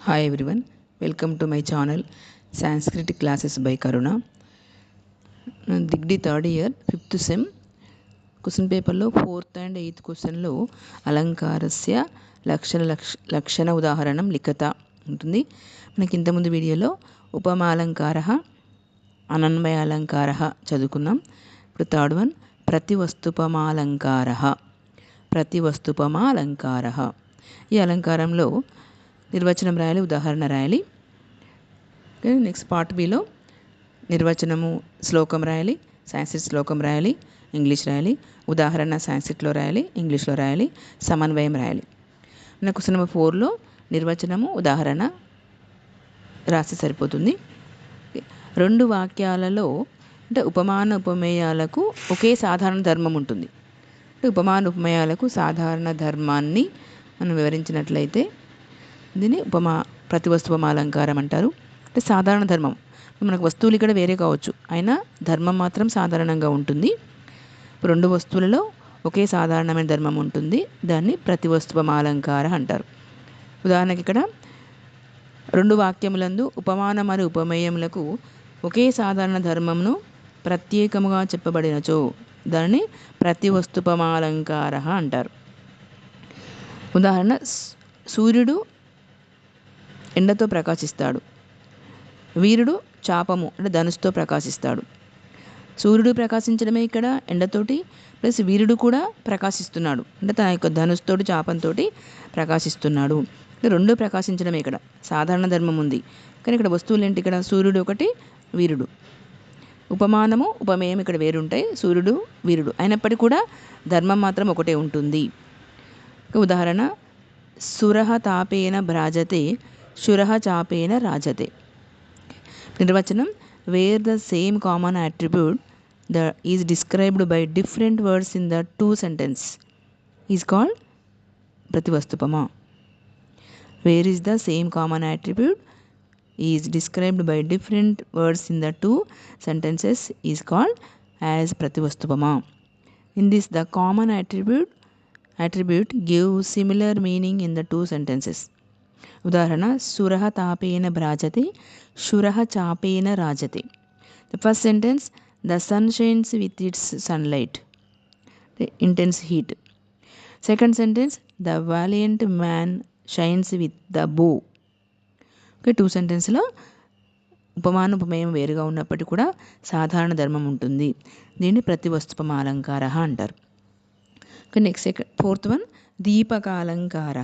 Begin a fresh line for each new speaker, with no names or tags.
Hi everyone, welcome to my channel Sanskrit Classes by Karuna. Degree third year, 5th sem, question పేపర్లో 4th and 8th క్వశ్చన్లో అలంకారస్య లక్షణ ఉదాహరణం లిఖత ఉంటుంది. మనకి ఇంతకుముందు వీడియోలో ఉపమాలంకార అనన్వయ అలంకార చదువుకున్నాం. ఇప్పుడు థర్డ్ వన్ ప్రతివస్తుపమాలంకార. ఈ అలంకారంలో నిర్వచనం రాయాలి, ఉదాహరణ రాయాలి. నెక్స్ట్ పార్ట్ బిలో నిర్వచనము శ్లోకం రాయాలి, సాంస్క్రిట్ శ్లోకం రాయాలి, ఇంగ్లీష్ రాయాలి, ఉదాహరణ సాంస్క్రిట్లో రాయాలి, ఇంగ్లీష్లో రాయాలి, సమన్వయం రాయాలి. మన క్వశ్చన్ నెంబర్ 4లో నిర్వచనము ఉదాహరణ రాస్తే సరిపోతుంది. రెండు వాక్యాలలో అంటే ఉపమాన ఉపమేయాలకు ఒకే సాధారణ ధర్మం ఉంటుంది. అంటే ఉపమాన ఉపమేయాలకు సాధారణ ధర్మాన్ని మనం వివరించినట్లయితే దీన్ని ప్రతివస్తుపమాలంకారం అంటారు. అంటే సాధారణ ధర్మం, మనకు వస్తువులు ఇక్కడ వేరే కావచ్చు, అయినా ధర్మం మాత్రం సాధారణంగా ఉంటుంది. రెండు వస్తువులలో ఒకే సాధారణమైన ధర్మం ఉంటుంది, దాన్ని ప్రతివస్తుపమాలంకార అంటారు. ఉదాహరణకి ఇక్కడ రెండు వాక్యములందు ఉపమాన మరియు ఉపమేయములకు ఒకే సాధారణ ధర్మమును ప్రత్యేకముగా చెప్పబడినచో దానిని ప్రతివస్తుపమాలంకార అంటారు. ఉదాహరణ, సూర్యుడు ఎండతో ప్రకాశిస్తాడు, వీరుడు చాపము అంటే ధనుసుతో ప్రకాశిస్తాడు. సూర్యుడు ప్రకాశించడమే ఇక్కడ ఎండతోటి, ప్లస్ వీరుడు కూడా ప్రకాశిస్తున్నాడు అంటే తన యొక్క ధనుసుతోటి చాపంతోటి ప్రకాశిస్తున్నాడు. అంటే రెండు ప్రకాశించడమే ఇక్కడ సాధారణ ధర్మం ఉంది. కానీ ఇక్కడ వస్తువులు ఏంటి, ఇక్కడ సూర్యుడు ఒకటి, వీరుడు. ఉపమానము ఉపమేయం ఇక్కడ వేరుంటాయి, సూర్యుడు వీరుడు అయినప్పటికీ కూడా ధర్మం మాత్రం ఒకటే ఉంటుంది. ఉదాహరణ, సురః తాపేన భ్రాజతే శురః చాపేన రాజతే. నిర్వచనం, wear the same common attribute that is described by different words in the two sentence is called prativastupama. Where is the same common attribute is described by different words in the two sentences is called as prativastupama. In this, the common attribute gives similar meaning in the two sentences. ఉదాహరణ, సురః తాపేన భ్రాజతే శురః చాపేన రాజతే. The first sentence, the sun shines with its sunlight, the intense heat. Second sentence, the valiant man shines with the bow. Okay, two sentences-లో ఉపమాన ఉపమేయం వేరుగా ఉన్నప్పటికీ కూడా సాధారణ ధర్మం ఉంటుంది. దీన్ని ప్రతివస్తుపమాలంకార అంటారు. Next 4th one, దీపకాలంకార.